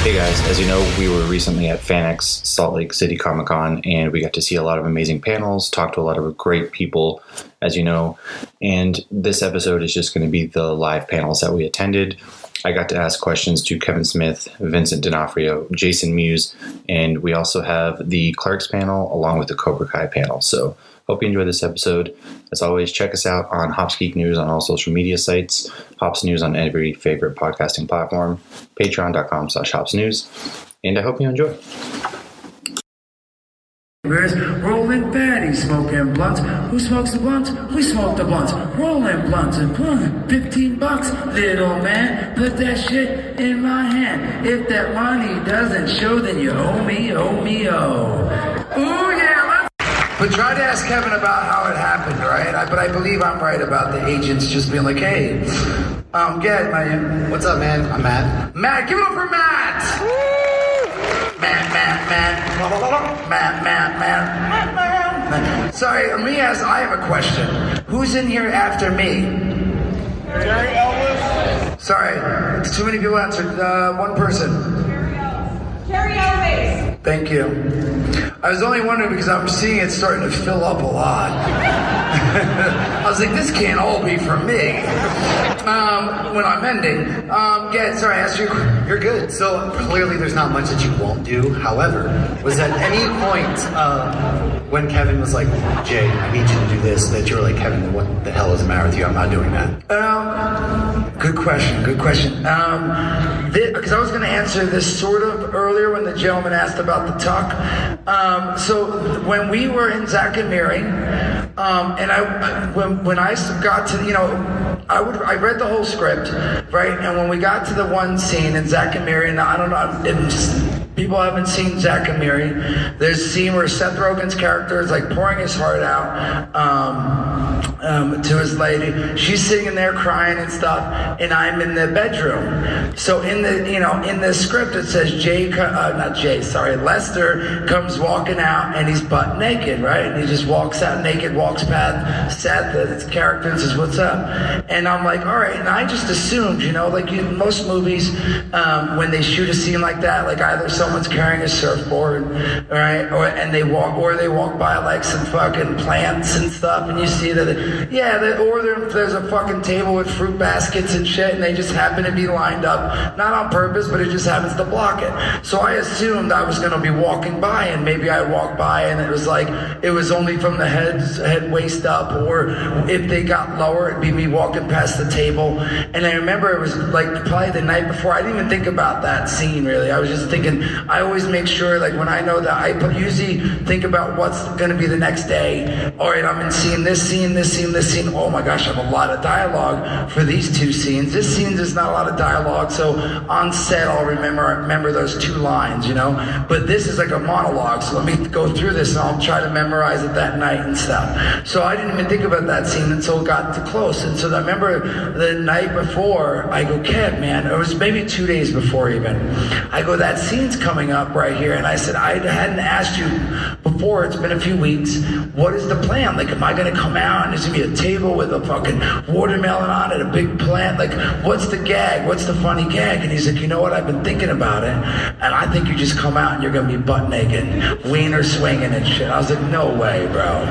Hey guys, as you know, we were recently at FanX, Salt Lake City Comic Con, and we got to see a lot of amazing panels, talk to a lot of great people, as you know, and this episode is just going to be the live panels that we attended. I got to ask questions to Kevin Smith, Vincent D'Onofrio, Jason Mewes, and we also have the Clarks panel along with the Cobra Kai panel. So hope you enjoy this episode. As always, check us out on Hops Geek News on all social media sites, Hops News on every favorite podcasting platform, patreon.com/hopsnews, and I hope you enjoy. Rolling fatties, smoking blunts. Who smokes the blunts? We smoke the blunts. Rolling blunts and $15, little man. Put that shit in my hand. If that money doesn't show, then you owe me, oh. Ooh yeah. But try to ask Kevin about how it happened, right? But I believe I'm right about the agents just being like, hey, get it, man. What's up, man? I'm Matt. Matt, give it up for Matt. Woo! Matt. Sorry, let me ask, I have a question. Who's in here after me? Jerry Elvis. Sorry, too many people answered. One person. Jerry Elvis. Thank you. I was only wondering because I'm seeing it starting to fill up a lot. I was like, this can't all be for me. When I'm ending. Sorry, I asked you. You're good. So clearly there's not much that you won't do. However, was at any point when Kevin was like, Jay, I need you to do this, that you were like, Kevin, what the hell is the matter with you? I'm not doing that. Good question. Because I was going to answer this sort of earlier when the gentleman asked about the tuck. So when we were in Zack and Miri, when I got to, I read the whole script, right? And when we got to the one scene in Zack and Miri, and I don't know, people haven't seen Zack and Miri. There's a scene where Seth Rogen's character is like pouring his heart out to his lady. She's sitting in there crying and stuff, and I'm in the bedroom. So in the script it says Lester comes walking out and he's butt naked, right? And he just walks out naked, walks past Seth, his character, and says, "What's up?" And I'm like, all right. And I just assumed, like in most movies, when they shoot a scene like that, like either someone's carrying a surfboard, right, or they walk by like some fucking plants and stuff, and you see that, there's a fucking table with fruit baskets and shit, and they just happen to be lined up, not on purpose, but it just happens to block it. So I assumed I was going to be walking by, and maybe I walked by, and it was only from the head waist up, or if they got lower, it'd be me walking past the table. And I remember it was like probably the night before. I didn't even think about that scene really. I was just thinking, I always make sure, like when I know that, I usually think about what's going to be the next day. All right, I'm in this scene. Oh my gosh, I have a lot of dialogue for these two scenes. This scene, there's not a lot of dialogue, so on set I'll remember those two lines, But this is like a monologue, so let me go through this and I'll try to memorize it that night and stuff. So I didn't even think about that scene until it got too close. And so I remember the night before, I go, Kev, man, it was maybe 2 days before even. I go, that scene's coming up right here. And I said, I hadn't asked you before, it's been a few weeks, what is the plan? Like, am I going to come out and there's going to be a table with a fucking watermelon on it, a big plant? Like, what's the gag? What's the funny gag? And he's like, you know what? I've been thinking about it. And I think you just come out and you're going to be butt naked, wiener swinging and shit. I was like, no way, bro.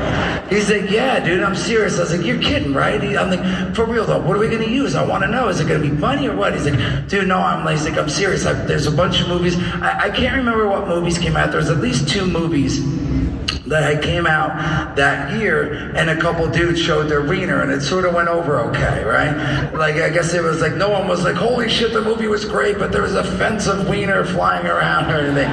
He's like, yeah, dude, I'm serious. I was like, you're kidding, right? I'm like, for real though, what are we going to use? I want to know. Is it going to be funny or what? He's like, dude, no, I'm serious. There's a bunch of movies. I can't remember what movies came out. There's at least 2 movies that had came out that year, and a couple dudes showed their wiener, and it sort of went over okay, right? Like, I guess it was like, no one was like, holy shit, the movie was great, but there was a offensive wiener flying around or anything.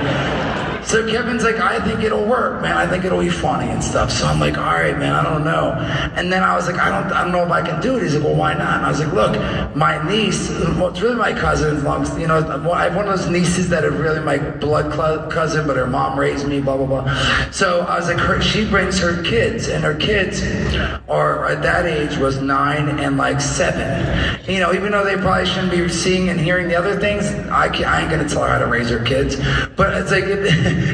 So Kevin's like, I think it'll work, man. I think it'll be funny and stuff. So I'm like, all right, man, I don't know. And then I was like, I don't know if I can do it. He's like, well, why not? And I was like, look, my niece, well, it's really my cousin, as long as, I have one of those nieces that are really my blood cousin, but her mom raised me, blah, blah, blah. So I was like, she brings her kids, and her kids are, at that age, was 9 and like 7. Even though they probably shouldn't be seeing and hearing the other things, I ain't gonna tell her how to raise her kids. But it's like,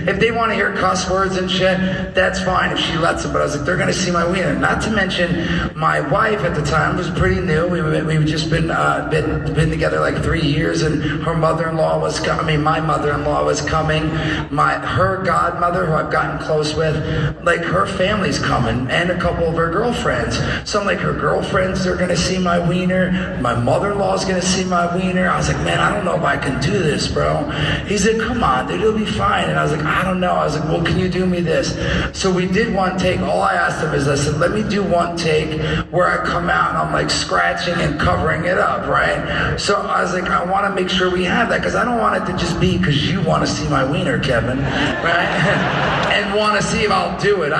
if they want to hear cuss words and shit, that's fine if she lets them. But I was like, they're gonna see my wiener. Not to mention, my wife at the time was pretty new. We've just been together like 3 years, and her mother-in-law was coming. My mother-in-law was coming. Her godmother, who I've gotten close with, like her family's coming, and a couple of her girlfriends. So I'm like, her girlfriends are gonna see my wiener. My mother-in-law's gonna see my wiener. I was like, man, I don't know if I can do this, bro. He's like, come on, dude, it'll be fine. And I was like, I don't know. I was like, well, can you do me this? So we did one take. All I asked him is, I said, let me do one take where I come out and I'm like scratching and covering it up, right? So I was like, I want to make sure we have that, because I don't want it to just be because you want to see my wiener, Kevin, right? And want to see if I'll do it.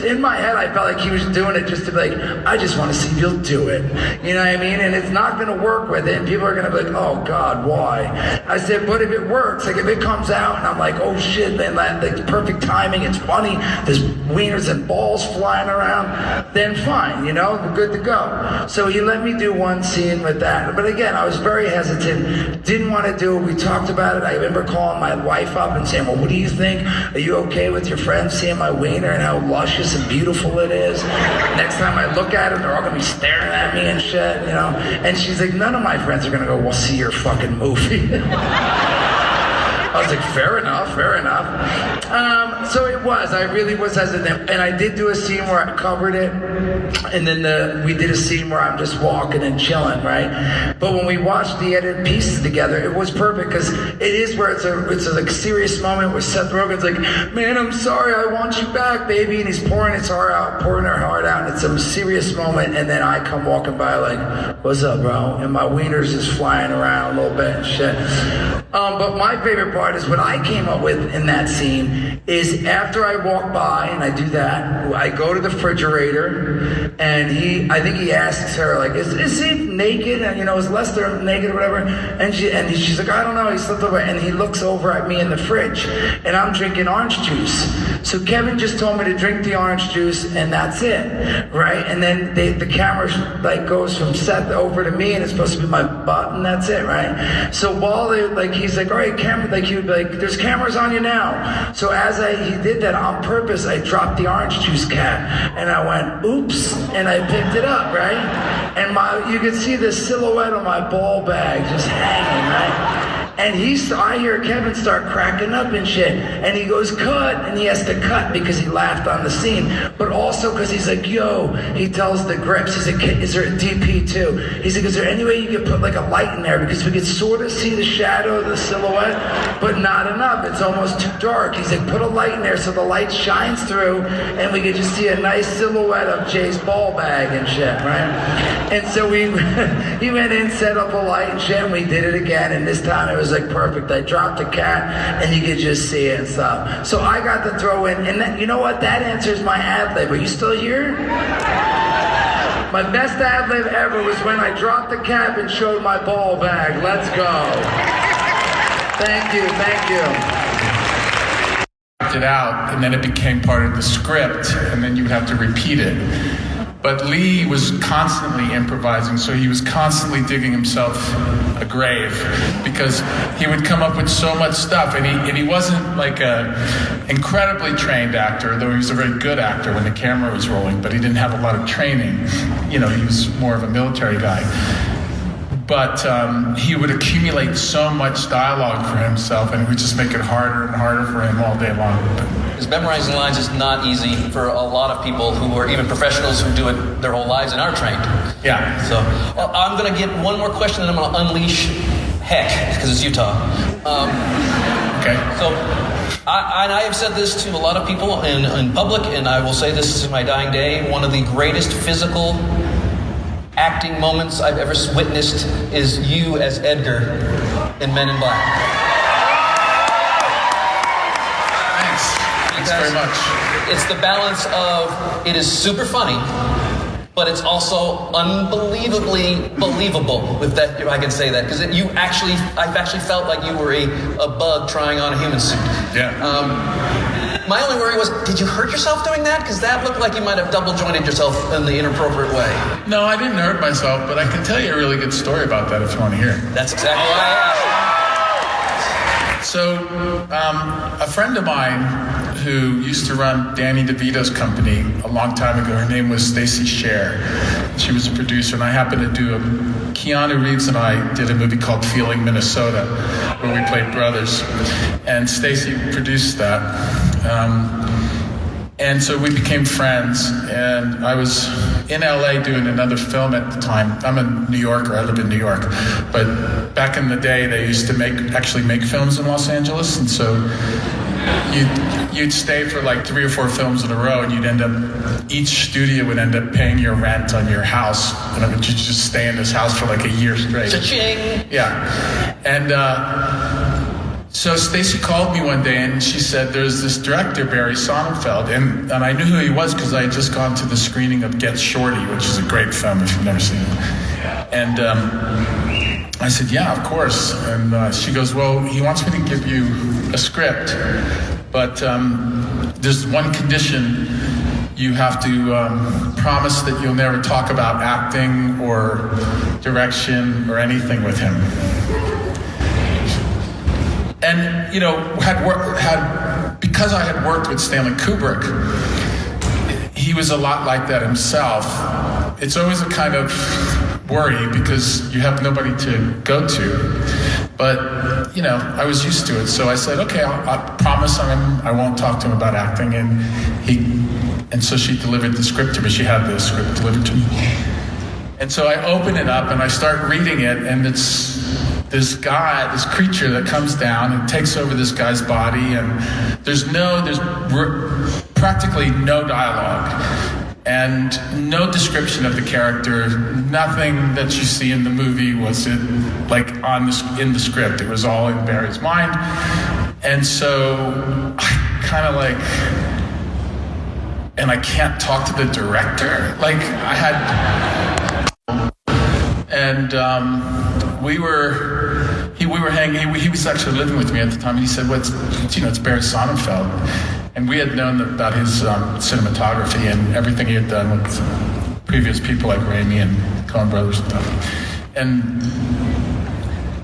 In my head, I felt like he was doing it just to be like, I just want to see if you'll do it. You know what I mean? And it's not going to work with it. And people are going to be like, oh God, why? I said, but if it works, like if it comes out and I'm like, oh shit, man, like perfect timing, it's funny, there's wieners and balls flying around, then fine, you know, we're good to go. So he let me do one scene with that. But again, I was very hesitant, didn't want to do it. We talked about it. I remember calling my wife up and saying, well, what do you think? Are you okay with your friends seeing my wiener and how luscious and beautiful it is? Next time I look at it, they're all going to be staring at me and shit, you know? And she's like, none of my friends are going to go, well, see your fucking movie. I was like, fair enough, fair enough. So it was, I really was hesitant. And I did do a scene where I covered it. And then we did a scene where I'm just walking and chilling, right? But when we watched the edited pieces together, it was perfect, because it is where it's a like serious moment where Seth Rogen's like, man, I'm sorry, I want you back, baby. And he's pouring his heart out, pouring her heart out. And it's a serious moment. And then I come walking by like, what's up, bro? And my wiener's just flying around a little bit and shit. But my favorite part is what I came up with in that scene is after I walk by and I do that, I go to the refrigerator and I think he asks her, like, is he naked? And, you know, is Lester naked or whatever? And she's like, I don't know. He slipped over. And he looks over at me in the fridge and I'm drinking orange juice. So Kevin just told me to drink the orange juice and that's it, right? And then the camera like goes from Seth over to me and it's supposed to be my butt and that's it, right? So while they he's like, all right, camera, like he would be like, there's cameras on you now. So as he did that on purpose, I dropped the orange juice can and I went, oops, and I picked it up, right? And you could see the silhouette of my ball bag just hanging, right? And I hear Kevin start cracking up and shit. And he goes, cut. And he has to cut because he laughed on the scene. But also because he's like, yo, he tells the grips, he's like, is there a DP too? He's like, is there any way you could put like a light in there? Because we could sort of see the shadow of the silhouette, but not enough. It's almost too dark. He's like, put a light in there so the light shines through and we could just see a nice silhouette of Jay's ball bag and shit, right? And so he went in, set up a light and shit, and we did it again. And this time it was like perfect. I dropped the cat and you could just see it and stuff. So I got to throw in, and then, you know what? That answers my ad-lib. Are you still here? My best ad-lib ever was when I dropped the cap and showed my ball bag. Let's go. Thank you, thank you. It out, and then it became part of the script, and then you would have to repeat it. But Lee was constantly improvising, so he was constantly digging himself a grave because he would come up with so much stuff, and he wasn't like a incredibly trained actor, though he was a very good actor when the camera was rolling, but he didn't have a lot of training. You know, he was more of a military guy. But he would accumulate so much dialogue for himself, and it would just make it harder and harder for him all day long. Because memorizing lines is not easy for a lot of people who are even professionals who do it their whole lives and are trained. Yeah. So I'm going to get one more question, and I'm going to unleash heck, because it's Utah. Okay. So I have said this to a lot of people in public, and I will say this to my dying day. One of the greatest physical acting moments I've ever witnessed is you as Edgar in Men in Black. Thanks very much. It's the balance of, it is super funny, but it's also unbelievably believable, if I can say that, because I've actually felt like you were a bug trying on a human suit. Yeah. My only worry was, did you hurt yourself doing that? Because that looked like you might have double jointed yourself in the inappropriate way. No, I didn't hurt myself, but I can tell you a really good story about that if you want to hear it. That's exactly why I asked. So, a friend of mine who used to run Danny DeVito's company a long time ago, her name was Stacy Scher. She was a producer, and I happened to do Keanu Reeves and I did a movie called Feeling Minnesota, where we played brothers, and Stacy produced that. And so we became friends, and I was in LA doing another film at the time. I'm a New Yorker, I live in New York, but back in the day they used to actually make films in Los Angeles, and so you'd stay for like 3 or 4 films in a row, and each studio would end up paying your rent on your house, and you'd just stay in this house for like a year straight. Cha-ching! Yeah, and so Stacy called me one day and she said, there's this director, Barry Sonnenfeld, and I knew who he was because I had just gone to the screening of Get Shorty, which is a great film if you've never seen it. And I said, yeah, of course. And she goes, well, he wants me to give you a script, but there's one condition. You have to promise that you'll never talk about acting or direction or anything with him. And, because I had worked with Stanley Kubrick, he was a lot like that himself. It's always a kind of worry because you have nobody to go to. But, I was used to it. So I said, okay, I'll promise I won't talk to him about acting. And so she delivered the script to me. She had the script delivered to me. And so I open it up and I start reading it, and it's this creature that comes down and takes over this guy's body, and there's practically no dialogue and no description of the character. Nothing that you see in the movie was in the script. It was all in Barry's mind. And so I kind of and I can't talk to the director. We were hanging. He was actually living with me at the time, and he said, "It's Barry Sonnenfeld," and we had known about his cinematography and everything he had done with previous people like Raimi and Coen Brothers and stuff. And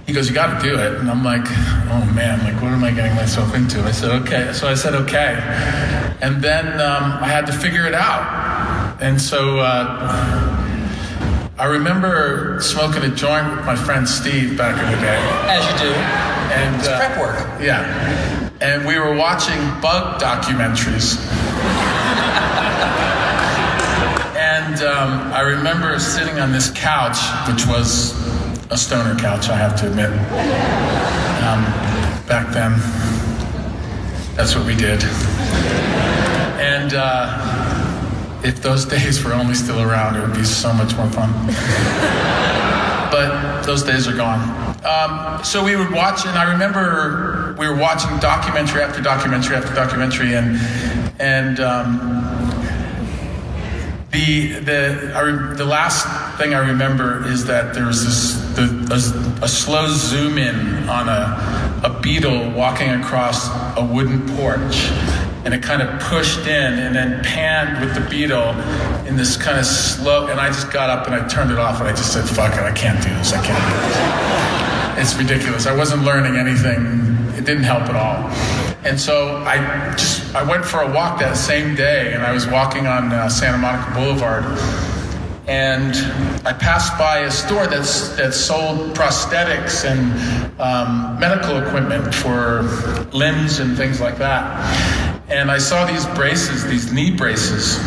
he goes, "You got to do it," and I'm like, "Oh man, what am I getting myself into?" I said, "Okay." So I said, "Okay," and then I had to figure it out, and so. I remember smoking a joint with my friend Steve back in the day. As you do. And it's prep work. Yeah. And we were watching bug documentaries. And I remember sitting on this couch, which was a stoner couch, I have to admit. Back then, that's what we did. And if those days were only still around, it would be so much more fun. But those days are gone. So we would watch, and I remember we were watching documentary after documentary after documentary, and the last thing I remember is that there was a slow zoom in on a beetle walking across a wooden porch. And it kind of pushed in and then panned with the beetle in this kind of slow, and I just got up and I turned it off and I just said, fuck it, I can't do this, I can't do this. It's ridiculous. I wasn't learning anything. It didn't help at all. And so I went for a walk that same day, and I was walking on Santa Monica Boulevard, and I passed by a store that sold prosthetics and medical equipment for limbs and things like that. And I saw these braces, these knee braces.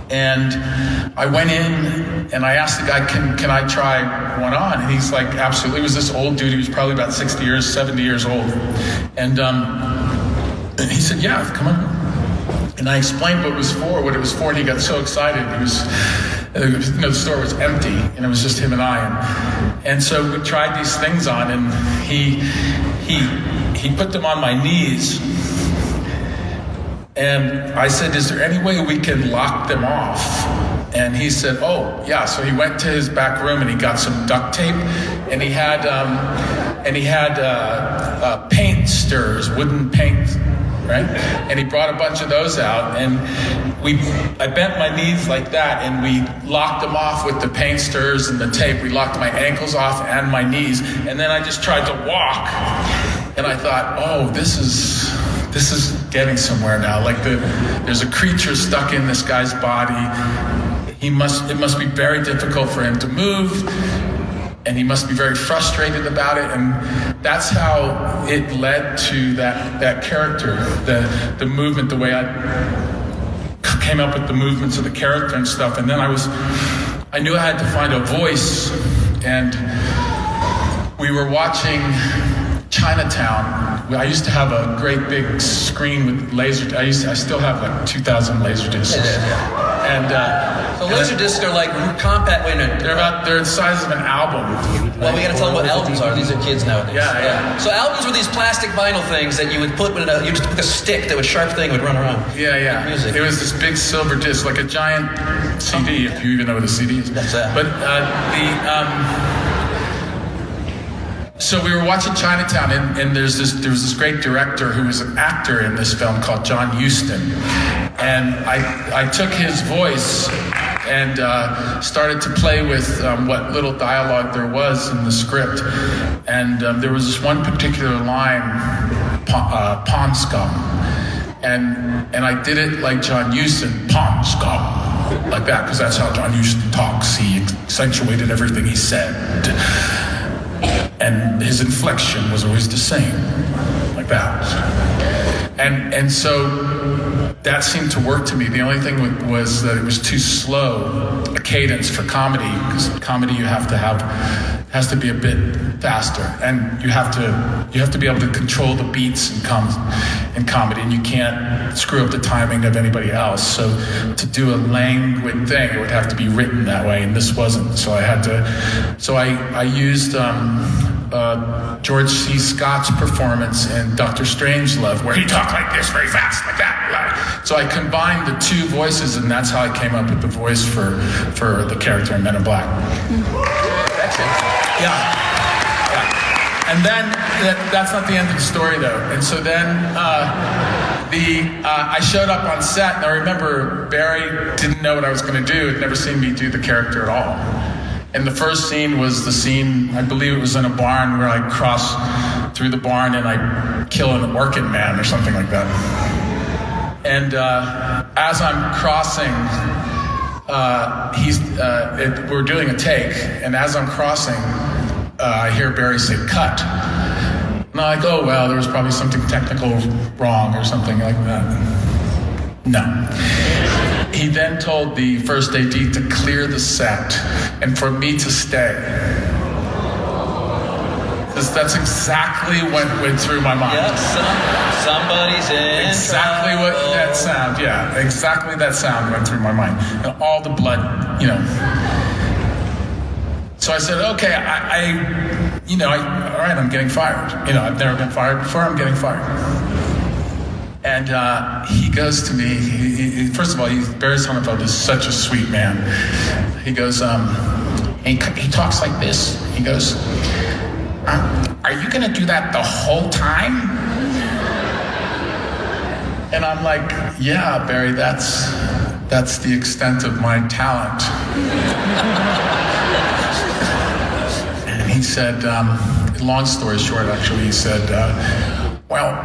And I went in and I asked the guy, can I try one on? And he's like, absolutely. It was this old dude. He was probably about 70 years old. And he said, yeah, come on. And I explained what it was for, and he got so excited. The store was empty, and it was just him and I. And so we tried these things on, and he put them on my knees. And I said, is there any way we can lock them off? And he said, oh, yeah. So he went to his back room and he got some duct tape, and he had paint stirrers, wooden paint, right? And he brought a bunch of those out, and I bent my knees like that, and we locked them off with the paint stirrers and the tape. We locked my ankles off and my knees, and then I just tried to walk. And I thought, oh, this is getting somewhere now. Like there's a creature stuck in this guy's body. It must be very difficult for him to move, and he must be very frustrated about it. And that's how it led to that character, the movement, the way I came up with the movements of the character and stuff. And then I knew I had to find a voice, and we were watching Chinatown. I used to have a great big screen with laser. I still have like 2,000 laser discs. And so laser discs are like compact. Wait a minute. They're the size of an album. Well, we got to tell them what albums are. These are kids nowadays. Yeah. So albums were these plastic vinyl things that you would put in you just took a stick that was sharp thing would run around. Yeah. Music. It was this big silver disc, like a giant CD, if you even know what a CD is. That's that. But so we were watching Chinatown, and there was this great director who was an actor in this film called John Huston, and I took his voice and started to play with what little dialogue there was in the script, and there was this one particular line, pond scum, and I did it like John Huston, pond scum, like that, because that's how John Huston talks. He accentuated everything he said. And his inflection was always the same, like that. And so that seemed to work to me. The only thing was that it was too slow a cadence for comedy, because comedy has to be a bit faster, and you have to be able to control the beats in comedy, and you can't screw up the timing of anybody else. So to do a languid thing, it would have to be written that way, and this wasn't. So I used George C. Scott's performance in Dr. Strangelove, where he talked like this, very fast, like that. So I combined the two voices, and that's how I came up with the voice for the character in Men in Black. Yeah. And then that's not the end of the story, though. And so then I showed up on set, and I remember Barry didn't know what I was going to do. He'd never seen me do the character at all. And the first scene was the scene, I believe it was in a barn, where I cross through the barn and I kill an orchid man or something like that. And as I'm crossing, we're doing a take, and as I'm crossing, I hear Barry say, "Cut." And I'm like, oh, well, there was probably something technical wrong or something like that. No. He then told the first AD to clear the set and for me to stay. Because that's exactly what went through my mind. Yep, somebody's in exactly trouble. What that sound, yeah. Exactly that sound went through my mind. And all the blood, So I said, okay, all right, I'm getting fired. I've never been fired before, I'm getting fired. And he goes to me, first of all, Barry Sonnenfeld is such a sweet man. He goes, he talks like this. He goes, are you gonna do that the whole time? And I'm like, yeah, Barry, that's the extent of my talent. And he said, long story short, actually, he said, well,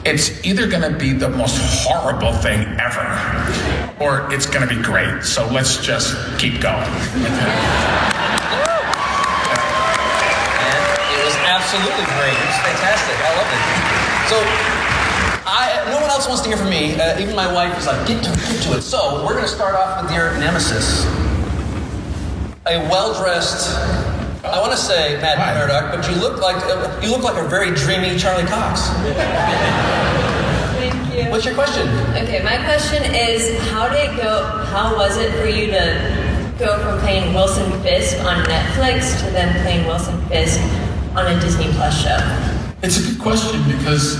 it's either going to be the most horrible thing ever, or it's going to be great. So let's just keep going. And it was absolutely great. It was fantastic. I loved it. So, no one else wants to hear from me. Even my wife is like, get to it. So we're going to start off with your nemesis. A well-dressed, I want to say Matt Murdock, but you look like a very dreamy Charlie Cox. Thank you. What's your question? Okay, my question is, how was it for you to go from playing Wilson Fisk on Netflix to then playing Wilson Fisk on a Disney Plus show? It's a good question because,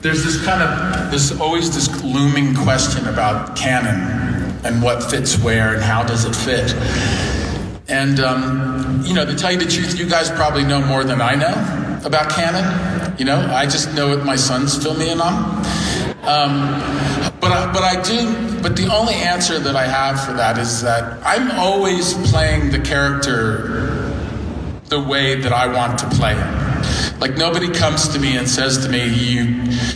there's always this looming question about canon and what fits where and how does it fit. And, to tell you the truth, you guys probably know more than I know about canon. I just know what my sons fill me in on. But the only answer that I have for that is that I'm always playing the character the way that I want to play him. Like, nobody comes to me and says to me,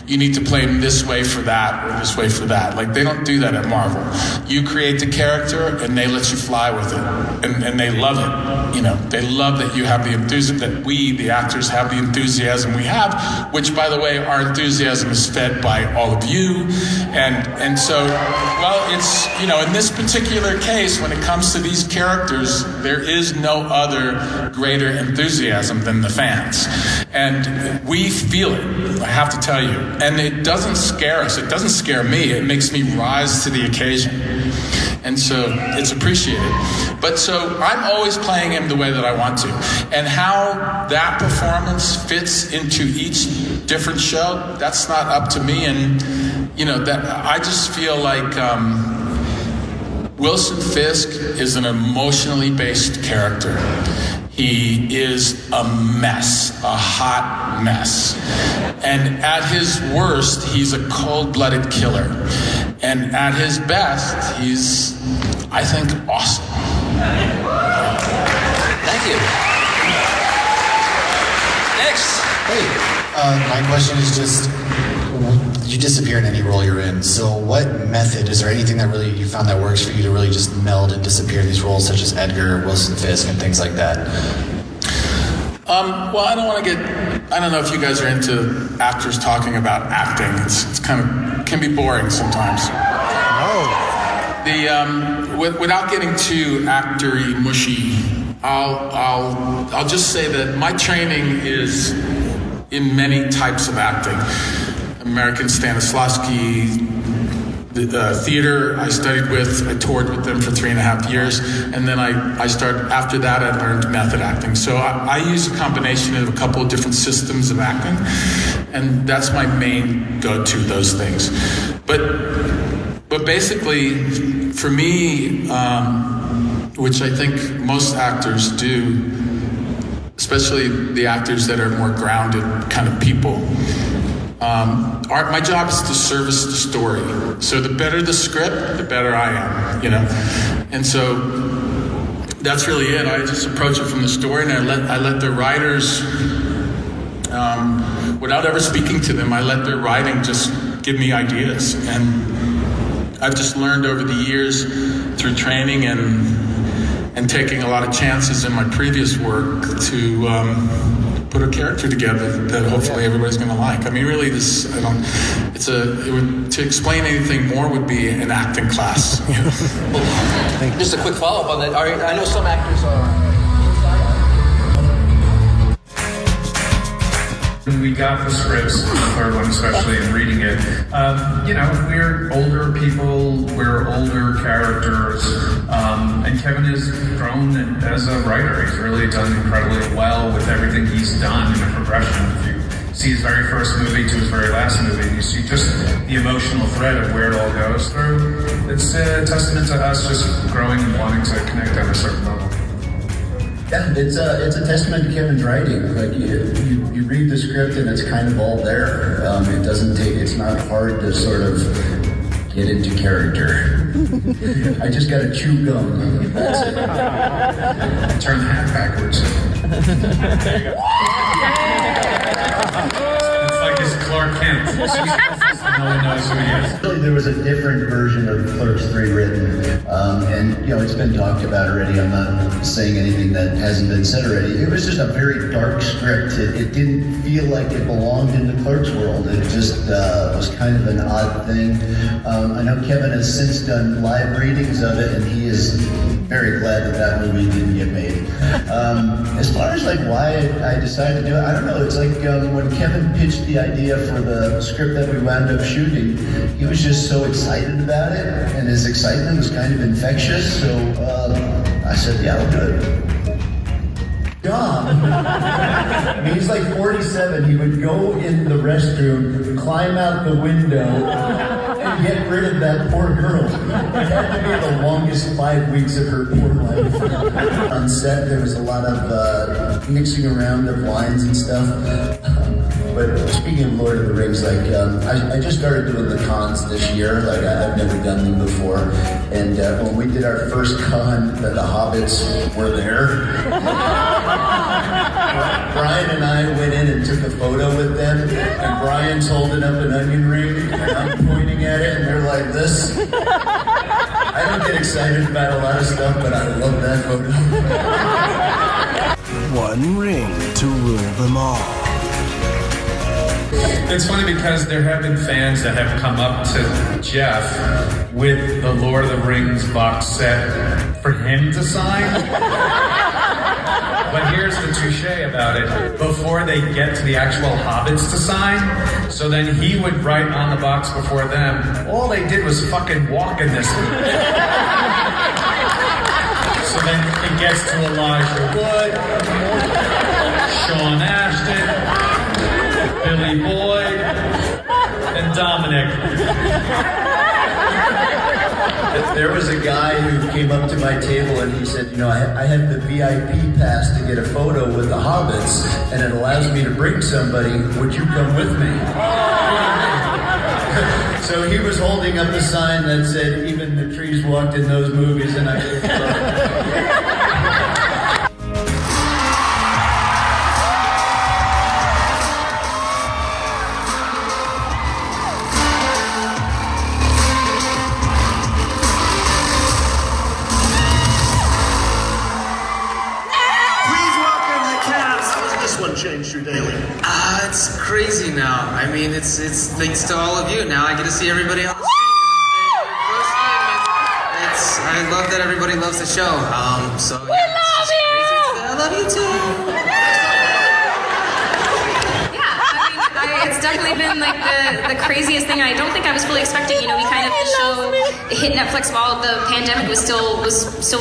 you need to play him this way for that or this way for that. Like, they don't do that at Marvel. You create the character and they let you fly with it. And they love it. You know, they love that you have the enthusiasm, that we, the actors, have the enthusiasm we have, which, by the way, our enthusiasm is fed by all of you. And so, well, it's, you know, in this particular case, when it comes to these characters, there is no other greater enthusiasm than the fans. And we feel it, I have to tell you. And it doesn't scare us. It doesn't scare me. It makes me rise to the occasion. And so it's appreciated. But so I'm always playing him the way that I want to. And how that performance fits into each different show, that's not up to me. And, you know, that I just feel like Wilson Fisk is an emotionally based character. He is a mess, a hot mess. And at his worst, he's a cold-blooded killer. And at his best, he's, I think, awesome. Thank you. Next. Hey, my question is just, you disappear in any role you're in. So what method, is there anything that really you found that works for you to really just meld and disappear in these roles, such as Edgar, Wilson Fisk, and things like that? Well, I don't want to I don't know if you guys are into actors talking about acting. It's kind of, can be boring sometimes. Without getting too actor-y, mushy, I'll just say that my training is in many types of acting. American Stanislavski, the theater I studied with, I toured with them for 3.5 years, and then I started, after that I learned method acting. So I use a combination of a couple of different systems of acting, and that's my main go-to, those things. But basically, for me, which I think most actors do, especially the actors that are more grounded kind of people, my job is to service the story. So the better the script, the better I am, you know? And so that's really it. I just approach it from the story, and I let the writers, without ever speaking to them, I let their writing just give me ideas. And I've just learned over the years through training and taking a lot of chances in my previous work to put a character together that hopefully everybody's going to like. I mean, really, to explain anything more would be an acting class. Just a quick follow-up on that. I know some actors are... When we got the scripts, the third one especially, and reading it, you know, we're older people, we're older characters, and Kevin has grown as a writer. He's really done incredibly well with everything he's done in the progression. If you see his very first movie to his very last movie, and you see just the emotional thread of where it all goes through, it's a testament to us just growing and wanting to connect on a certain level. Yeah, it's a testament to Kevin's writing. Like you read the script and it's kind of all there. It doesn't take. It's not hard to sort of get into character. I just got to chew gum. That's it. Turn the hat backwards. There you go. It's like his Clark Kent. No one knows who he is. Really, there was a different version of Clerks 3 written, and you know it's been talked about already. I'm not saying anything that hasn't been said already. It was just a very dark script. It didn't feel like it belonged in the Clerks world. It just was kind of an odd thing. I know Kevin has since done live readings of it, and he is very glad that movie didn't get made. As far as like why I decided to do it, I don't know. It's like when Kevin pitched the idea for the script that we wound up shooting, he was just so excited about it, and his excitement was kind of infectious. So I said, "Yeah, I'll do it." John, I mean, he's like 47. He would go in the restroom, climb out the window, and get rid of that poor girl. It had to be the longest 5 weeks of her poor life. On set, there was a lot of mixing around of lines and stuff. but speaking of Lord of the Rings, like I just started doing the cons this year. Like I've never done them before, and when we did our first con, the Hobbits were there. Brian and I went in and took a photo with them, and Brian's holding up an onion ring, and I'm pointing at it, and they're like this. I don't get excited about a lot of stuff, but I love that photo. One ring to rule them all. It's funny because there have been fans that have come up to Jeff with the Lord of the Rings box set for him to sign. But here's the touche about it. Before they get to the actual hobbits to sign, so then he would write on the box before them, all they did was fucking walk in this. So then it gets to Elijah Wood, Sean Ashton, Billy Boyd, and Dominic. There was a guy who came up to my table and he said, you know, I have the VIP pass to get a photo with the Hobbits, and it allows me to bring somebody. Would you come with me? So he was holding up a sign that said, even the trees walked in those movies, and I changed your daily? It's crazy now. I mean, it's thanks to all of you. Now I get to see everybody on the street. I love that everybody loves the show. So yeah, we love you. I love you too. It's definitely been like the craziest thing. I don't think I was fully expecting. You know, we kind of, the show hit Netflix while the pandemic was still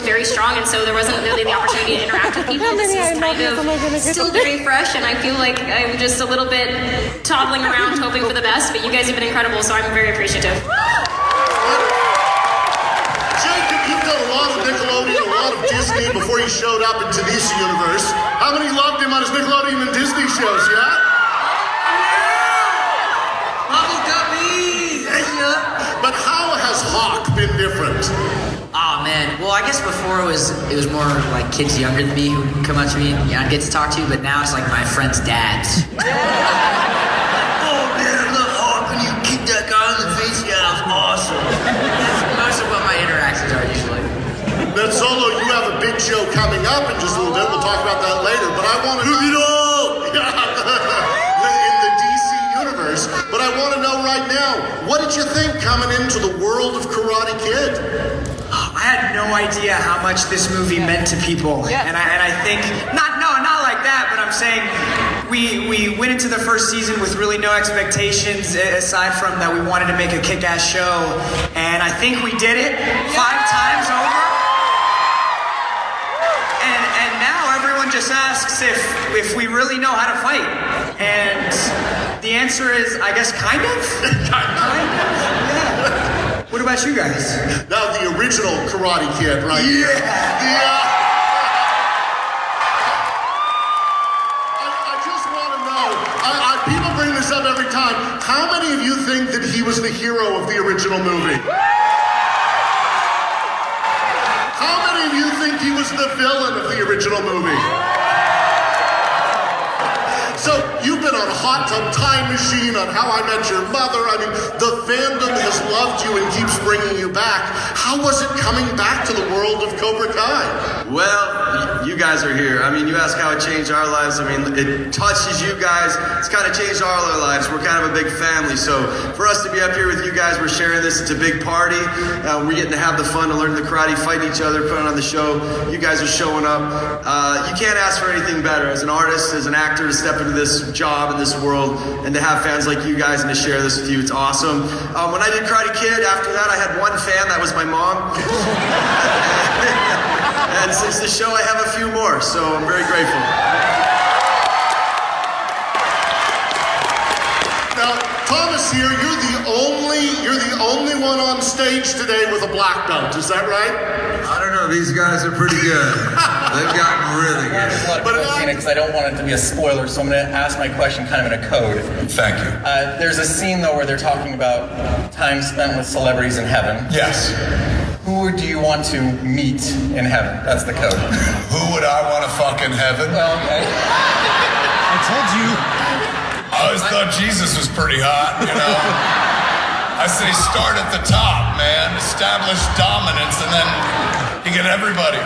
very strong, and so there wasn't really the opportunity to interact with people. This is kind of still very fresh, and I feel like I'm just a little bit toddling around hoping for the best. But you guys have been incredible, so I'm very appreciative. Jacob, you've done a lot of Nickelodeon, a lot of Disney before you showed up into this universe. How many loved him on his Nickelodeon and Disney shows? Yeah. But how has Hawk been different? Oh man, well I guess before it was more like kids younger than me who would come up to me and I'd get to talk to, but now it's like my friends' dads. Oh man, I love Hawk when you kick that guy in the face. Yeah, that was awesome. That's most of what my interactions are usually. Then Solo, you have a big show coming up in just a little bit. We'll talk about that later. But I want to know in the DC universe. But I want to know right now, what did you think coming into the world of Karate Kid? I had no idea how much this movie meant to people, and I think not like that, but I'm saying we went into the first season with really no expectations aside from that we wanted to make a kick-ass show, and I think we did it 5 times over. And now everyone just asks if we really know how to fight, and the answer is, I guess, kind of. Yeah. What about you guys? Now the original Karate Kid, right? Yeah. I just want to know, people bring this up every time, how many of you think that he was the hero of the original movie? How many of you think he was the villain of the original movie? So you've been on Hot Tub Time Machine, on How I Met Your Mother. I mean, the fandom has loved you and keeps bringing you back. How was it coming back to the world of Cobra Kai? Well, you guys are here. I mean, you ask how it changed our lives. I mean, it touches you guys. It's kind of changed all our lives. We're kind of a big family. So for us to be up here with you guys, we're sharing this. It's a big party. We're getting to have the fun to learn the karate, fighting each other, putting on the show. You guys are showing up. You can't ask for anything better as an artist, as an actor, to step into this job in this world and to have fans like you guys and to share this with you. It's awesome. When I did Karate Kid, after that I had one fan. That was my mom. And since the show I have a few more, so I'm very grateful. Now, Thomas here, you're the only one on stage today with a black belt. Is that right? I don't know. These guys are pretty good. They've gotten really good. But because I don't want it to be a spoiler, so I'm going to ask my question kind of in a code. Thank you. There's a scene, though, where they're talking about time spent with celebrities in heaven. Yes. Who do you want to meet in heaven? That's the code. Who would I want to fuck in heaven? Well, okay. I told you. I always thought Jesus was pretty hot, you know. I say start at the top, man. Establish dominance, and then you get everybody.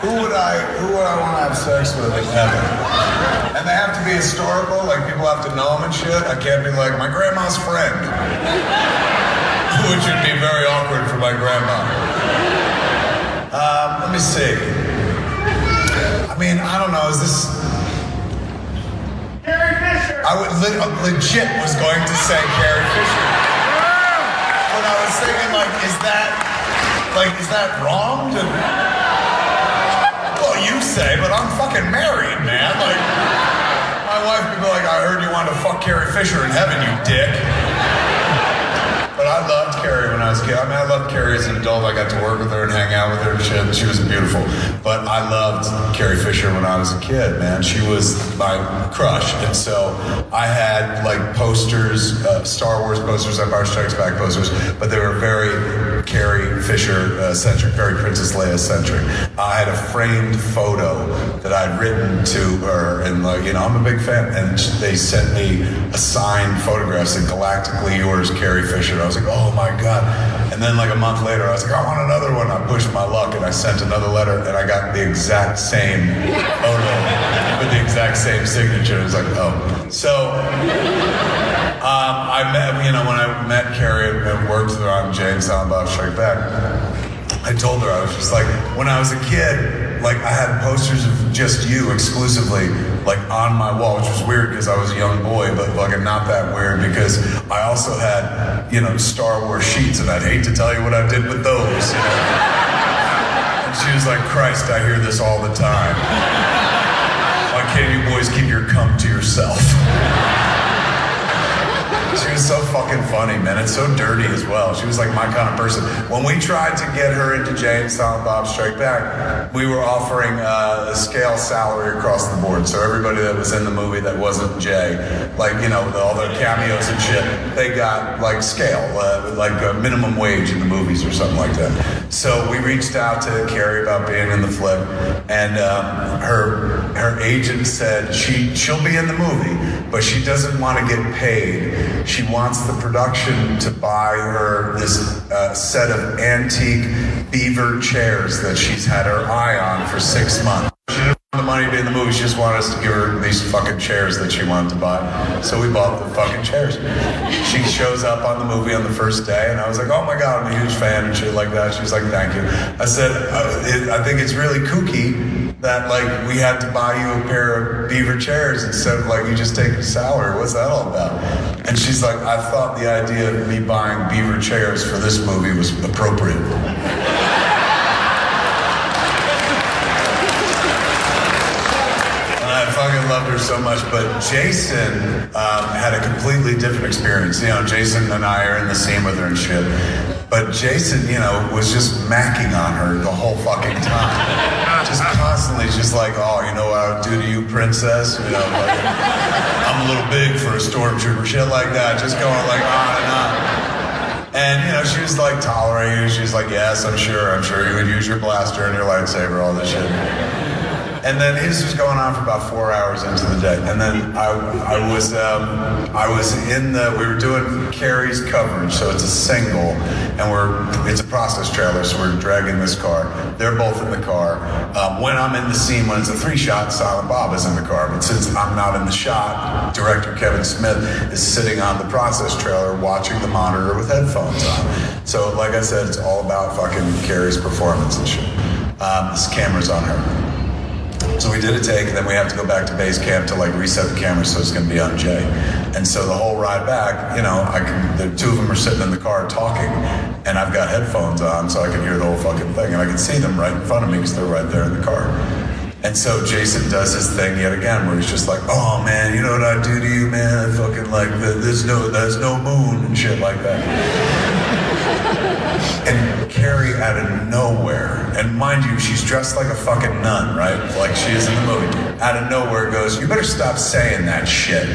Who would I want to have sex with in heaven? And they have to be historical, like people have to know them and shit. I can't be like my grandma's friend, which would be very awkward for my grandma. Let me see. I mean, I don't know. Is this? Carrie Fisher. I would legit was going to say Carrie Fisher, but I was thinking is that wrong? Well, you say, but I'm fucking married, man. Like, my wife would be like, I heard you wanted to fuck Carrie Fisher in heaven, you dick. But I loved Carrie when I was a kid. I mean, I loved Carrie as an adult. I got to work with her and hang out with her and shit. She was beautiful. But I loved Carrie Fisher when I was a kid, man. She was my crush. And so I had posters, Star Wars posters, Empire Strikes Back posters, but they were very Carrie Fisher centric, very Princess Leia centric. I had a framed photo that I'd written to her, and I'm a big fan. And they sent me a signed photograph saying "Galactically Yours, Carrie Fisher." And I was like, oh my God. And then a month later, I was like, I want another one. I pushed my luck and I sent another letter and I got the exact same photo with the exact same signature. It was like, oh. So I met, when I met Carrie and worked with her on Jay and Silent Bob Strike Back, I told her, I was just like, when I was a kid, I had posters of just you exclusively, on my wall, which was weird because I was a young boy, but not that weird because I also had, Star Wars sheets, and I'd hate to tell you what I did with those. And she was like, Christ, I hear this all the time. Why can't you boys keep your cum to yourself? She was so fucking funny, man. It's so dirty as well. She was my kind of person. When we tried to get her into Jay and Silent Bob Strike Back, we were offering a scale salary across the board. So everybody that was in the movie that wasn't Jay, all their cameos and shit, they got scale, a minimum wage in the movies or something like that. So we reached out to Carrie about being in the flick, and her agent said she'll be in the movie, but she doesn't want to get paid. She wants the production to buy her this set of antique beaver chairs that she's had her eye on for 6 months. She didn't want the money to be in the movie. She just wanted us to give her these fucking chairs that she wanted to buy. So we bought the fucking chairs. She shows up on the movie on the first day, and I was like, oh my God, I'm a huge fan and shit like that. She was like, thank you. I said, I think it's really kooky that we had to buy you a pair of beaver chairs instead of you just take a salary. What's that all about? And she's like, I thought the idea of me buying beaver chairs for this movie was appropriate. I fucking loved her so much, but Jason had a completely different experience. Jason and I are in the scene with her and shit. But Jason, was just macking on her the whole fucking time. Just constantly, just oh, you know what I would do to you, princess? I'm a little big for a stormtrooper, shit like that. Just going on and on. And, she was tolerating it. She was like, yes, I'm sure you would use your blaster and your lightsaber, all this shit. And then this was going on for about 4 hours into the day. And then we were doing Carrie's coverage, so it's a single, and it's a process trailer, so we're dragging this car. They're both in the car. When I'm in the scene, when it's a 3-shot, Silent Bob is in the car. But since I'm not in the shot, director Kevin Smith is sitting on the process trailer watching the monitor with headphones on. So, like I said, it's all about fucking Carrie's performance and shit. This camera's on her. So we did a take, and then we have to go back to base camp to reset the camera so it's going to be on Jay. And so the whole ride back, the two of them are sitting in the car talking, and I've got headphones on so I can hear the whole fucking thing, and I can see them right in front of me because they're right there in the car. And so Jason does his thing yet again, where he's just like, oh man, you know what I do to you, man? I fucking there's no moon and shit like that. And Carrie out of nowhere, and mind you, she's dressed like a fucking nun, right? Like she is in the movie. Out of nowhere goes, "You better stop saying that shit."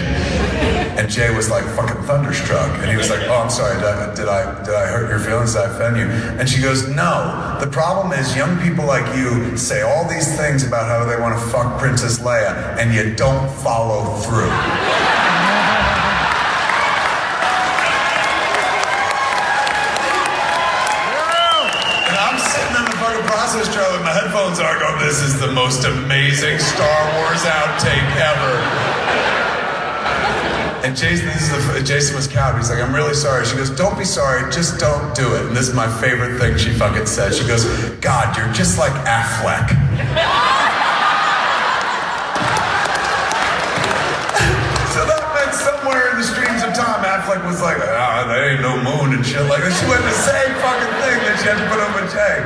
And Jay was like fucking thunderstruck, and he was like, "Oh, I'm sorry, did I hurt your feelings? Did I offend you?" And she goes, "No. The problem is young people like you say all these things about how they want to fuck Princess Leia, and you don't follow through." Process trailer with my headphones on, going, "This is the most amazing Star Wars outtake ever." And Jason was cowed. He's like, "I'm really sorry." She goes, "Don't be sorry, just don't do it." And this is my favorite thing she fucking said. She goes, "God, you're just like Affleck." So that meant somewhere in the streams of time, Affleck was like, "There ain't no moon and shit like that." She went the same fucking thing that she had to put up with Jay.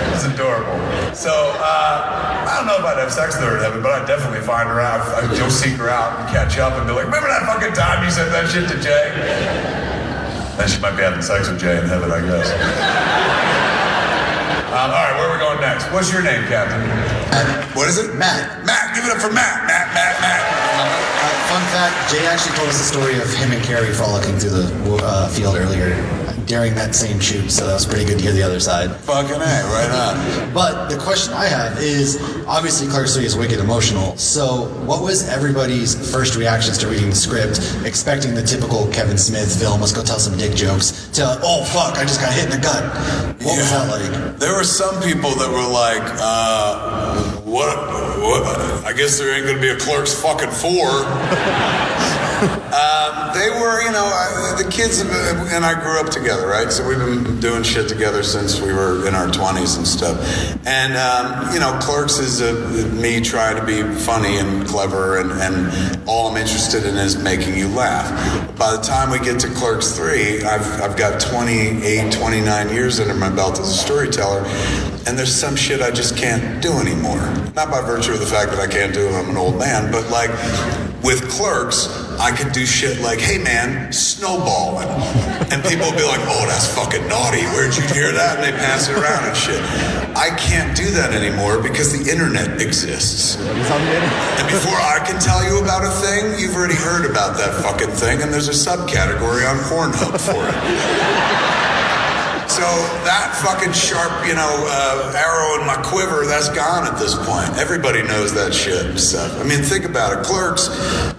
It was adorable. So, I don't know if I'd have sex with her in heaven, but I'd definitely find her out. I'd go seek her out and catch up and be like, "Remember that fucking time you said that shit to Jay?" Then she might be having sex with Jay in heaven, I guess. All right, where are we going next? What's your name, Captain? What is it? Matt. Matt, give it up for Matt. Matt. Fun fact, Jay actually told us the story of him and Carrie frolicking through the field earlier during that same shoot, so that was pretty good to hear the other side. Fucking A, right on. But the question I have is, obviously Clerks 3 is wicked emotional, so what was everybody's first reactions to reading the script, expecting the typical Kevin Smith film, let's go tell some dick jokes, to, "Oh fuck, I just got hit in the gut." What was that like? There were some people that were like, what? I guess there ain't gonna be a Clerks fucking 4. They were, the kids and I grew up together, right? So we've been doing shit together since we were in our 20s and stuff. And, Clerks is me trying to be funny and clever, and all I'm interested in is making you laugh. By the time we get to Clerks 3, I've got 28, 29 years under my belt as a storyteller, and there's some shit I just can't do anymore. Not by virtue of the fact that I can't do it, I'm an old man, but like with Clerks, I could do shit like, "Hey man, snowballing." And people would be like, "Oh, that's fucking naughty. Where'd you hear that?" And they pass it around and shit. I can't do that anymore because the internet exists. And before I can tell you about a thing, you've already heard about that fucking thing, and there's a subcategory on Pornhub for it. So that fucking sharp, arrow in my quiver, that's gone at this point. Everybody knows that shit and stuff. I mean, think about it. Clerks,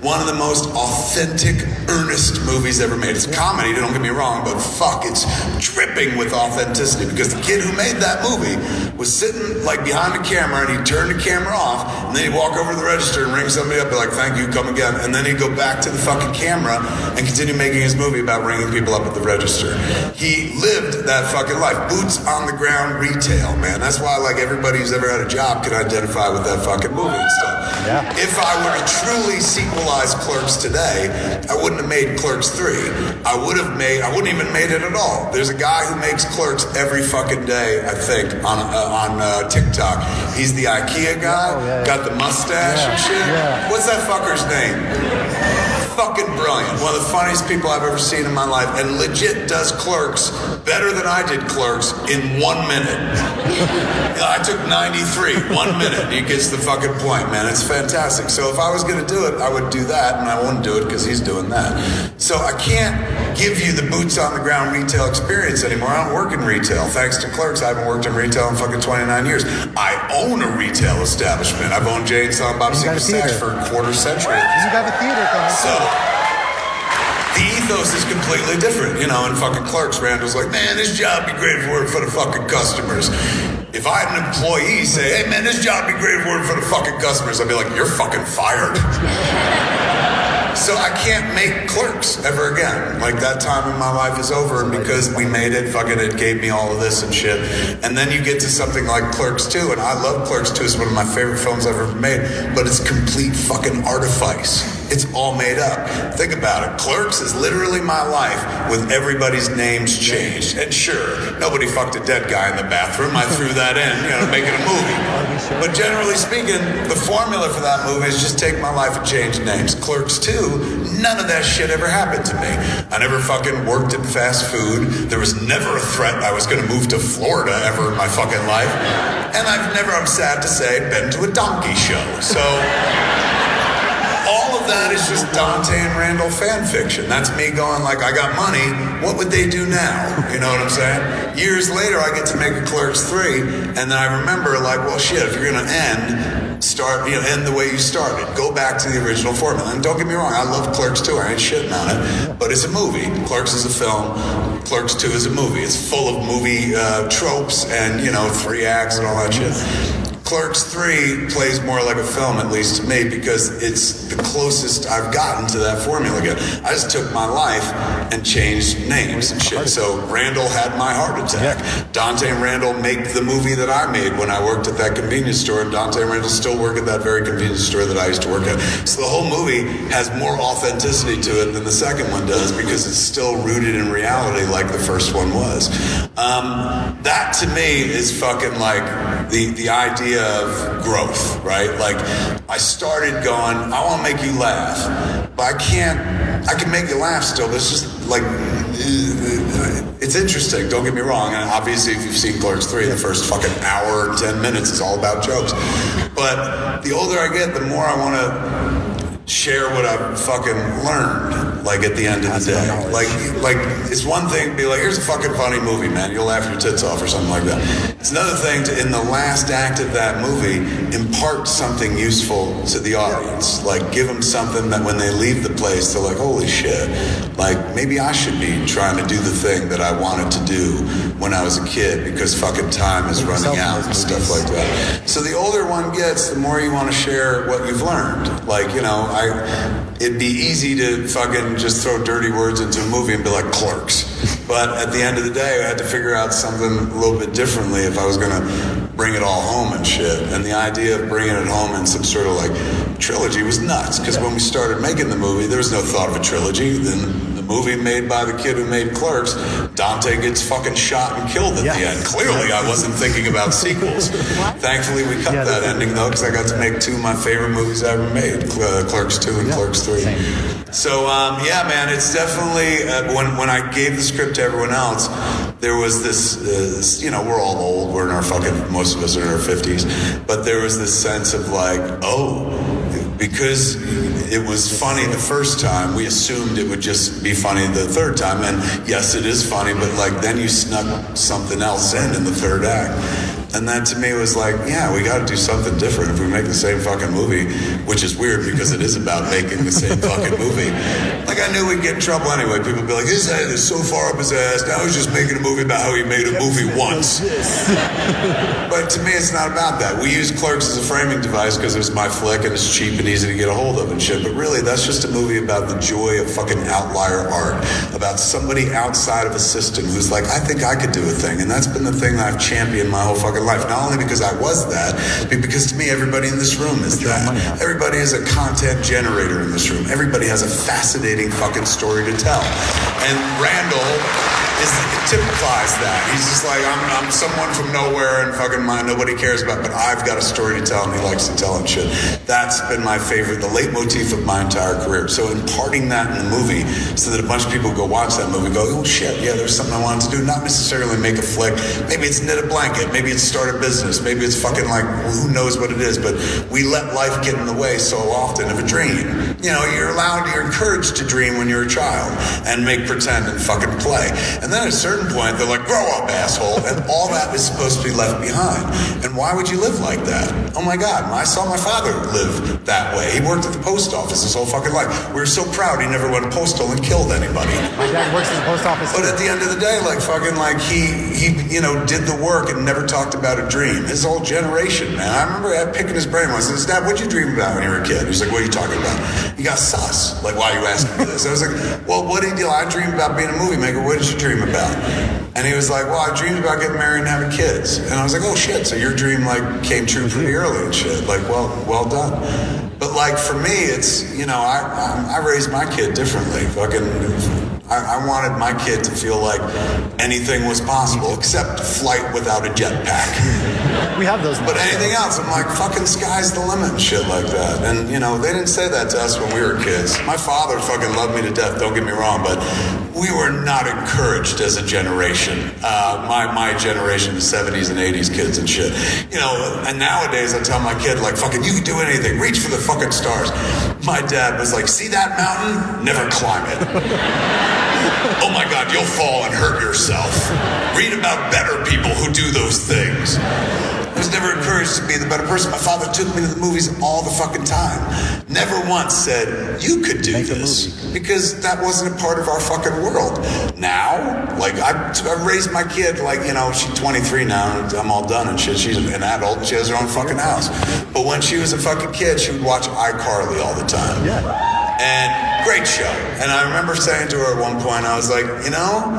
one of the most authentic, earnest movies ever made. It's a comedy, don't get me wrong, but fuck, it's dripping with authenticity because the kid who made that movie was sitting like behind the camera and he'd turn the camera off and then he'd walk over to the register and ring somebody up and be like, "Thank you, come again." And then he'd go back to the fucking camera and continue making his movie about ringing people up at the register. He lived that fucking life. Boots on the ground retail, man. That's why like everybody who's ever had a job can identify with that fucking movie and stuff. Yeah. If I were to truly sequelize Clerks today, I wouldn't have made Clerks 3. I wouldn't even made it at all. There's a guy who makes Clerks every fucking day, I think, on TikTok. He's the IKEA guy, got the mustache and shit. Yeah. What's that fucker's name? Fucking brilliant. One of the funniest people I've ever seen in my life, and legit does Clerks better than I did Clerks in 1 minute. I took 93, 1 minute. He gets the fucking point, man. It's fantastic. So if I was going to do it, I would do that, and I wouldn't do it because he's doing that. So I can't give you the boots on the ground retail experience anymore. I don't work in retail. Thanks to Clerks, I haven't worked in retail in fucking 29 years. I own a retail establishment. I've owned Jay and Silent Bob Secret Stash for a quarter century. You got a theater coming. So the ethos is completely different, in fucking Clerks, Randall's like, "Man, this job would be great if it weren't for the fucking customers." If I had an employee say, "Hey man, this job would be great if it weren't for the fucking customers," I'd be like, "You're fucking fired." So I can't make Clerks ever again. Like that time in my life is over, and because we made it, fucking it gave me all of this and shit. And then you get to something like Clerks 2, and I love Clerks 2. It's one of my favorite films I've ever made, but it's complete fucking artifice. It's all made up. Think about it. Clerks is literally my life with everybody's names changed. And sure, nobody fucked a dead guy in the bathroom. I threw that in, making a movie. But generally speaking, the formula for that movie is just take my life and change names. Clerks 2, none of that shit ever happened to me. I never fucking worked in fast food. There was never a threat I was going to move to Florida ever in my fucking life. And I've never, I'm sad to say, been to a donkey show. So all of that is just Dante and Randall fan fiction. That's me going like, I got money, what would they do now? You know what I'm saying? Years later, I get to make a Clerks 3, and then I remember like, well shit, if you're gonna end the way you started. Go back to the original formula. And don't get me wrong, I love Clerks 2, I ain't shitting on it, but it's a movie. Clerks is a film, Clerks 2 is a movie. It's full of movie tropes and, 3 acts and all that shit. Clerks 3 plays more like a film, at least to me, because it's the closest I've gotten to that formula again. I just took my life and changed names and shit. So Randall had my heart attack. Dante and Randall make the movie that I made when I worked at that convenience store, and Dante and Randall still work at that very convenience store that I used to work at. So the whole movie has more authenticity to it than the second one does, because it's still rooted in reality like the first one was. That to me is fucking like the idea of growth, right? Like, I started going, I want to make you laugh, but I can make you laugh still, but it's just like, it's interesting, don't get me wrong, and obviously if you've seen Clerks 3, the first fucking hour and 10 minutes is all about jokes, but the older I get, the more I want to share what I've fucking learned, like at the end of the day. Like it's one thing to be like, here's a fucking funny movie, man, you'll laugh your tits off or something like that. It's another thing to, in the last act of that movie, impart something useful to the audience. Like, give them something that when they leave the place, they're like, holy shit, like maybe I should be trying to do the thing that I wanted to do when I was a kid, because fucking time is running out and stuff like that. So the older one gets, the more you want to share what you've learned. Like, it'd be easy to fucking just throw dirty words into a movie and be like Clerks. But at the end of the day, I had to figure out something a little bit differently if I was going to bring it all home and shit. And the idea of bringing it home in some sort of like trilogy was nuts. Because when we started making the movie, there was no thought of a trilogy. Then the movie made by the kid who made Clerks, Dante gets fucking shot and killed at the end. Clearly, I wasn't thinking about sequels. Thankfully, we cut that ending, though, because I got to make 2 of my favorite movies I ever made, Clerks 2 and Clerks 3. So, man, it's definitely, when I gave the script to everyone else, there was this, we're all old, we're in our fucking, most of us are in our 50s, but there was this sense of like, because it was funny the first time, we assumed it would just be funny the third time, and yes, it is funny, but like then you snuck something else in the third act. And that to me was like, yeah, we got to do something different if we make the same fucking movie, which is weird because it is about making the same fucking movie. Like, I knew we'd get in trouble anyway. People would be like, his head is so far up his ass, now he's just making a movie about how he made a movie once. But to me, it's not about that. We use Clerks as a framing device because it was my flick and it's cheap and easy to get a hold of and shit. But really, that's just a movie about the joy of fucking outlier art, about somebody outside of a system who's like, I think I could do a thing. And that's been the thing that I've championed my whole fucking life. Not only because I was that, but because to me, everybody in this room is that. Everybody is a content generator in this room. Everybody has a fascinating fucking story to tell. And Randall typifies that. He's just like, I'm someone from nowhere and fucking nobody cares about, but I've got a story to tell and he likes to tell and shit. That's been my favorite, the leitmotif of my entire career. So imparting that in the movie so that a bunch of people go watch that movie and go, oh shit, yeah, there's something I wanted to do. Not necessarily make a flick. Maybe it's knit a blanket. Maybe it's start a business. Maybe it's fucking like, who knows what it is, but we let life get in the way so often of a dream. You're encouraged to dream when you're a child and make pretend and fucking play. And then at a certain point, they're like, grow up, asshole. And all that is supposed to be left behind. And why would you live like that? Oh my God, I saw my father live that way. He worked at the post office his whole fucking life. We were so proud he never went postal and killed anybody. My dad works at the post office. But at the end of the day, like fucking like he did the work and never talked about a dream. His whole generation, man. I remember picking his brain once. I said, Dad, what'd you dream about when you were a kid? He's like, what are you talking about? He got sus. Like, why are you asking me this? I was like, well, what did you do? I dreamed about being a movie maker. What did you dream about? And he was like, well, I dreamed about getting married and having kids. And I was like, oh shit, so your dream like came true pretty early and shit. Like, well done. But like for me, it's, I raised my kid differently. I wanted my kid to feel like anything was possible except flight without a jetpack. We have those now. But anything else, I'm like, fucking sky's the limit and shit like that. And, you know, they didn't say that to us when we were kids. My father fucking loved me to death, don't get me wrong, but we were not encouraged as a generation. My generation, the 70s and 80s kids and shit. You know, and nowadays I tell my kid, like, fucking, you can do anything. Reach for the fucking stars. My dad was like, see that mountain? Never climb it. Oh my God, you'll fall and hurt yourself. Read about better people who do those things. I was never encouraged to be the better person. My father took me to the movies all the fucking time. Never once said, you could do this. Because that wasn't a part of our fucking world. Now, like, I raised my kid, like, you know, she's 23 now, and I'm all done and shit. She's an adult, and she has her own fucking house. But when she was a fucking kid, she would watch iCarly all the time. Yeah. And great show. And I remember saying to her at one point, I was like, you know,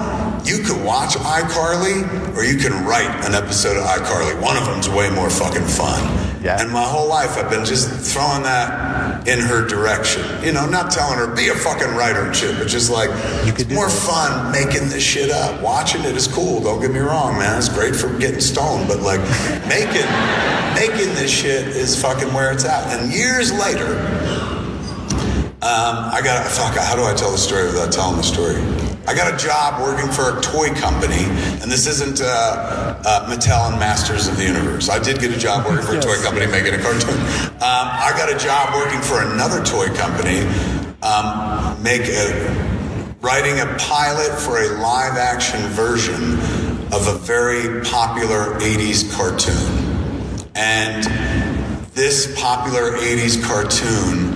you can watch iCarly or you can write an episode of iCarly. One of them's way more fucking fun. Yeah. And my whole life I've been just throwing that in her direction. You know, not telling her, be a fucking writer and shit, but just like, it's more fun making this shit up. Watching it is cool, don't get me wrong, man. It's great for getting stoned, but like, making this shit is fucking where it's at. And years later, how do I tell the story without telling the story? I got a job working for a toy company, and this isn't Mattel and Masters of the Universe. I did get a job working for a toy company making a cartoon. I got a job working for another toy company, writing a pilot for a live-action version of a very popular 80s cartoon. And this popular 80s cartoon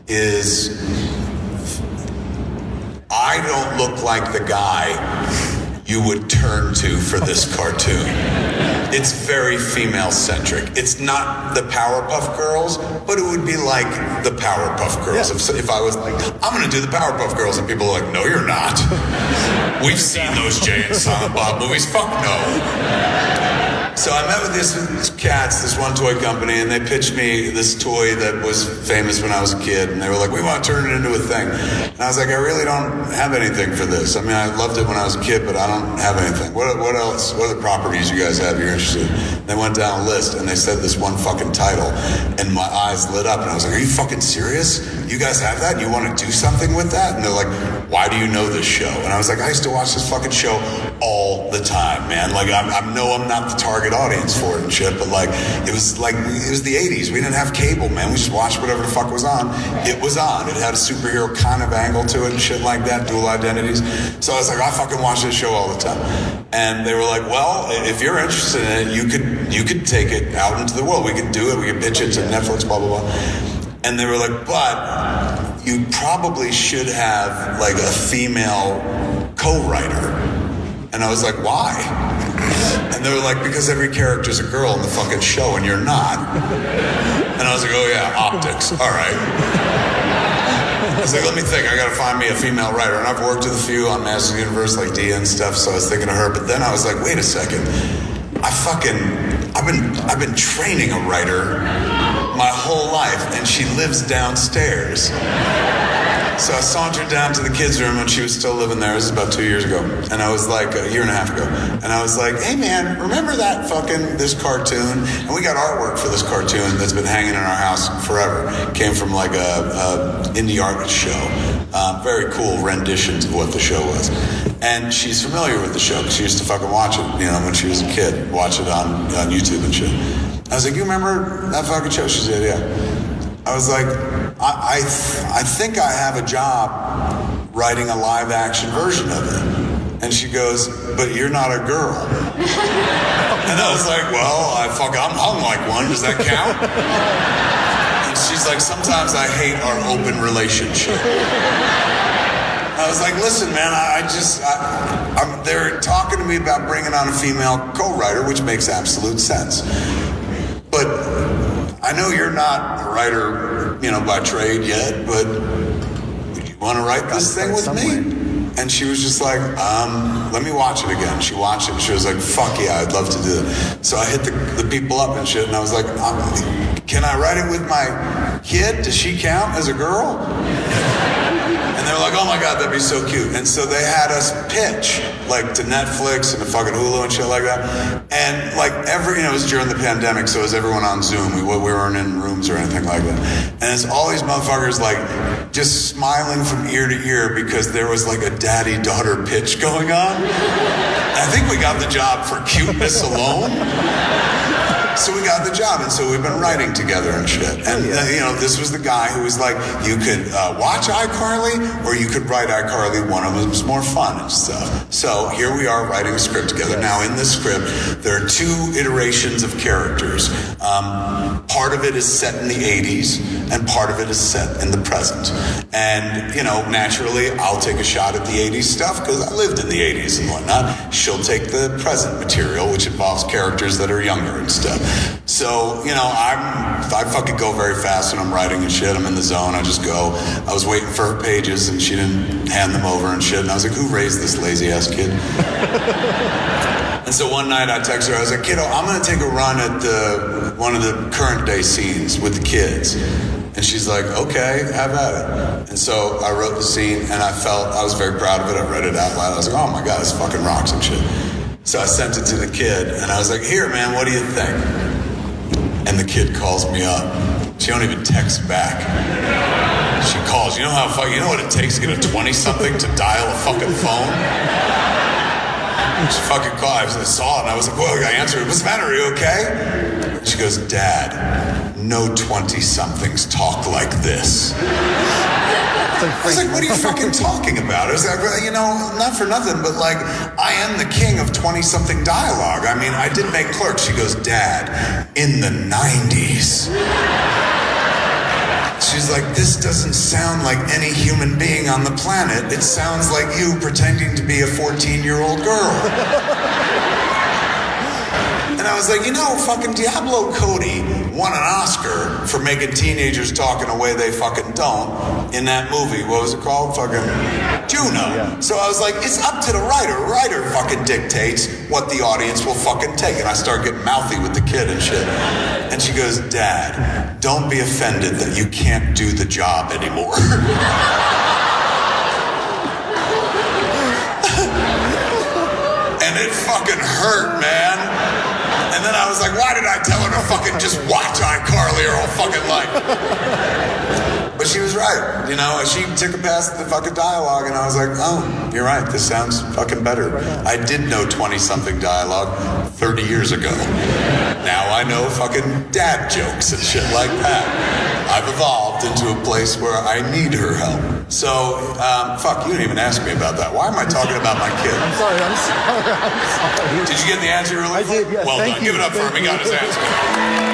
is, I don't look like the guy you would turn to for this cartoon. It's very female-centric. It's not the Powerpuff Girls, but it would be like the Powerpuff Girls. Yeah. If I was like, I'm going to do the Powerpuff Girls, and people are like, no, you're not. We've seen those Jay and Silent Bob movies. Fuck no. So I met with this cats, this one toy company, and they pitched me this toy that was famous when I was a kid, and they were like, we want to turn it into a thing. And I was like, I really don't have anything for this. I mean, I loved it when I was a kid, but I don't have anything. What else? What are the properties you guys have you're interested in? They went down a list, and they said this one fucking title, and my eyes lit up, and I was like, are you fucking serious? You guys have that? You want to do something with that? And they're like, why do you know this show? And I was like, I used to watch this fucking show all the time, man. Like, I know I'm not the target audience for it and shit, but like, it was the 80s. We didn't have cable, man. We just watched whatever the fuck was on. It was on. It had a superhero kind of angle to it and shit like that, dual identities. So I was like, I fucking watch this show all the time. And they were like, well, if you're interested in it, you could take it out into the world. We could do it. We could pitch it to Netflix, blah, blah, blah. And they were like, but you probably should have like a female co-writer. And I was like, why? And they were like, because every character's a girl in the fucking show and you're not. And I was like, oh yeah, optics. All right. I was like, let me think. I gotta find me a female writer. And I've worked with a few on Masters of the Universe, like Dia and stuff, so I was thinking of her. But then I was like, wait a second. I've been training a writer my whole life, and she lives downstairs. So I sauntered down to the kids' room when she was still living there. This was about 2 years ago. And I was like, a year and a half ago. And I was like, hey man, remember that this cartoon? And we got artwork for this cartoon that's been hanging in our house forever. It came from like a indie art show. Very cool renditions of what the show was. And she's familiar with the show because she used to fucking watch it, you know, when she was a kid. Watch it on YouTube and shit. I was like, you remember that fucking show? She said, yeah. I was like, I think I have a job writing a live action version of it. And she goes, but you're not a girl. And I was like, well, I'm hung like one. Does that count? And she's like, sometimes I hate our open relationship. I was like, listen, man, they're talking to me about bringing on a female co-writer, which makes absolute sense. But I know you're not a writer, you know, by trade yet, but would you want to write this thing with me? And she was just like, let me watch it again. She watched it and she was like, fuck yeah, I'd love to do it. So I hit the people up and shit, and I was like, can I write it with my kid? Does she count as a girl? And they were like, oh my God, that'd be so cute. And so they had us pitch like to Netflix and to fucking Hulu and shit like that. And like it was during the pandemic, so was everyone on Zoom. We weren't in rooms or anything like that. And it's all these motherfuckers like just smiling from ear to ear because there was like a daddy-daughter pitch going on. I think we got the job for cuteness alone. So we got the job, and so we've been writing together and shit. And this was the guy who was like, you could watch iCarly, or you could write iCarly. One of them was more fun and stuff. So here we are writing a script together. Now in this script, there are 2 iterations of characters. Part of it is set in the 80s, and part of it is set in the present. And naturally, I'll take a shot at the 80s stuff because I lived in the 80s and whatnot. She'll take the present material, which involves characters that are younger and stuff. So, I fucking go very fast when I'm writing and shit. I'm in the zone. I just go. I was waiting for her pages and she didn't hand them over and shit. And I was like, who raised this lazy ass kid? And so one night I texted her. I was like, kiddo, I'm going to take a run at one of the current day scenes with the kids. And she's like, okay, have at it. And so I wrote the scene and I was very proud of it. I read it out loud. I was like, oh my God, this fucking rocks and shit. So I sent it to the kid, and I was like, here, man, what do you think? And the kid calls me up. She don't even text back. She calls. You know what it takes to get a 20-something to dial a fucking phone? She fucking called. I saw it, and I was like, well, I answered it. What's the matter? Are you okay? She goes, Dad, no 20-somethings talk like this. I was like, what are you fucking talking about? I was like, not for nothing, but like, I am the king of 20-something dialogue. I mean, I did make Clerks. She goes, Dad, in the 90s. She's like, this doesn't sound like any human being on the planet. It sounds like you pretending to be a 14-year-old girl. And I was like, fucking Diablo Cody won an Oscar for making teenagers talk in a way they fucking don't in that movie. What was it called? Fucking Juno. Yeah. So I was like, it's up to the writer. Writer fucking dictates what the audience will fucking take. And I started getting mouthy with the kid and shit. And she goes, Dad, don't be offended that you can't do the job anymore. And it fucking hurt, man. And then I was like, why did I tell her to fucking just watch iCarly her whole fucking life? But she was right, she took a pass at the fucking dialogue, and I was like, oh, you're right, this sounds fucking better. I did know 20-something dialogue 30 years ago. Now I know fucking dad jokes and shit like that. I've evolved into a place where I need her help. So, you didn't even ask me about that. Why am I talking about my kid? I'm sorry. Did you get the answer you're looking for? I did, yes. Well done. Give it up for him. He got his answer.